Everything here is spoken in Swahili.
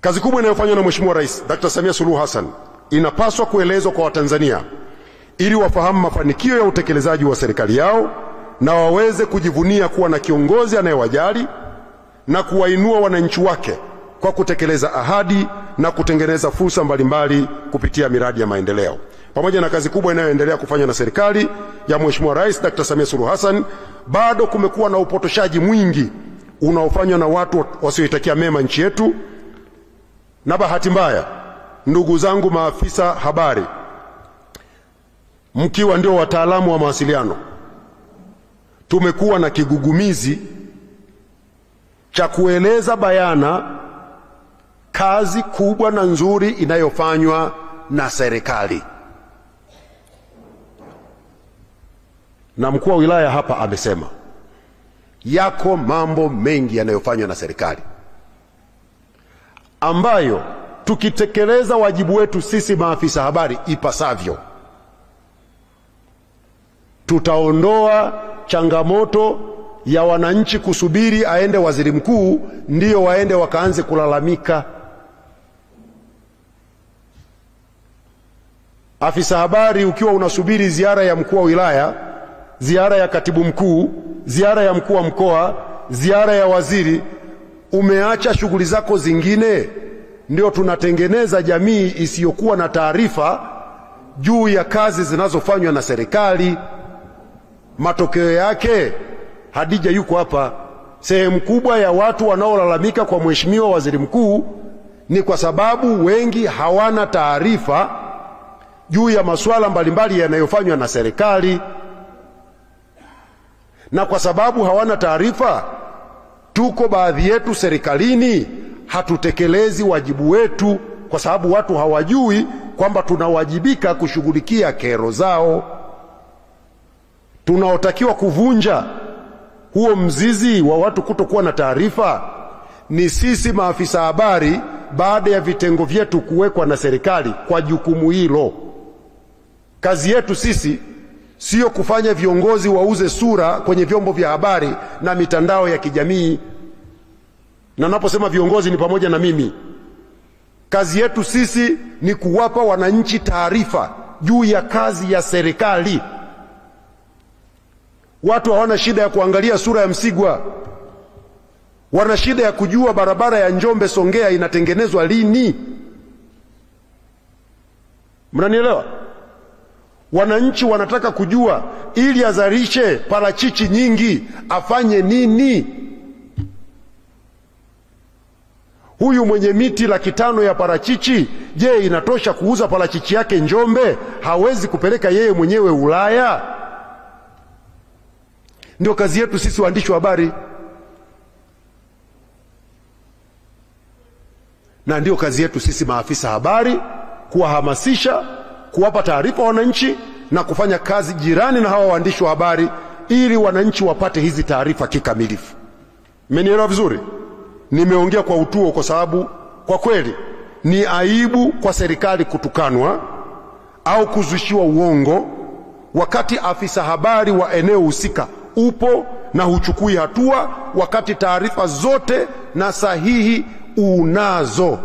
Kazi kubwa inayofanywa na Mheshimiwa Rais Dr. Samia Suluhu Hassan inapaswa kuelezwa kwa Watanzania ili wafahamu mafanikio ya utekelezaji wa serikali yao na waweze kujivunia kuwa na kiongozi anayewajali na kuwainua wananchi wake kwa kutekeleza ahadi na kutengeneza fursa mbalimbali kupitia miradi ya maendeleo. Pamoja na kazi kubwa inayoendelea kufanywa na serikali ya Mheshimiwa Rais Dr. Samia Suluhu Hassan, bado kumekuwa na upotoshaji mwingi unaofanywa na watu wasioitakia mema nchi yetu. Na bahati mbaya, ndugu zangu maafisa habari, mkiwa ndio wataalamu wa mawasiliano, tumekuwa na kigugumizi cha kueleza bayana kazi kubwa na nzuri inayofanywa na serikali. Na mkuu wa wilaya hapa amesema yako mambo mengi yanayofanywa na serikali ambayo tukitekeleza wajibu wetu sisi maafisa habari ipasavyo, tutaondoa changamoto ya wananchi kusubiri aende waziri mkuu ndio waende wakaanze kulalamika. Afisa habari, ukiwa unasubiri ziara ya mkuu wa wilaya, ziara ya katibu mkuu, ziara ya mkuu wa mkoa, ziara ya waziri, umeacha shughuli zako zingine, ndio tunatengeneza jamii isiyokuwa na taarifa juu ya kazi zinazofanywa na serikali. Matokeo yake, Hadija yuko hapa, sehemu kubwa ya watu wanaolalamika kwa Mheshimiwa Waziri Mkuu ni kwa sababu wengi hawana taarifa juu ya masuala mbalimbali yanayofanywa na serikali. Na kwa sababu hawana taarifa, tuko baadhi yetu serikalini hatutekelezi wajibu wetu, kwa sababu watu hawajui kwamba tunawajibika kushughulikia kero zao. Tunaotakiwa kuvunja huo mzizi wa watu kutokuwa na taarifa ni sisi maafisa habari, baada ya vitengo vyetu kuwekwa na serikali kwa jukumu hilo. Kazi yetu sisi sio kufanya viongozi wauze sura kwenye vyombo vya habari na mitandao ya kijamii. Na naposema viongozi ni pamoja na mimi. Kazi yetu sisi ni kuwapa wananchi taarifa juu ya kazi ya serikali. Watu hawana shida ya kuangalia sura ya Msigwa, wana shida ya kujua barabara ya Njombe Songea inatengenezwa lini. Mnanielewa? Wananchi wanataka kujua ili azalishe parachichi nyingi afanye nini. Huyu mwenye miti 500,000 ya parachichi, je, inatosha kuuza parachichi yake Njombe? Hawezi kupeleka yeye mwenyewe Ulaya? Ndio kazi yetu sisi waandishi wa habari, na ndio kazi yetu sisi maafisa habari kuwahamasisha, kuwapa taarifa wananchi na kufanya kazi jirani na hawa waandishi wa habari ili wananchi wapate hizi taarifa kikamilifu. Mmenielewa vizuri? Nimeongea kwa utuo kwa sababu kwa kweli ni aibu kwa serikali kutukanwa au kuzushiwa uongo wakati afisa habari wa eneo husika upo na huchukui hatua, wakati taarifa zote na sahihi unazo.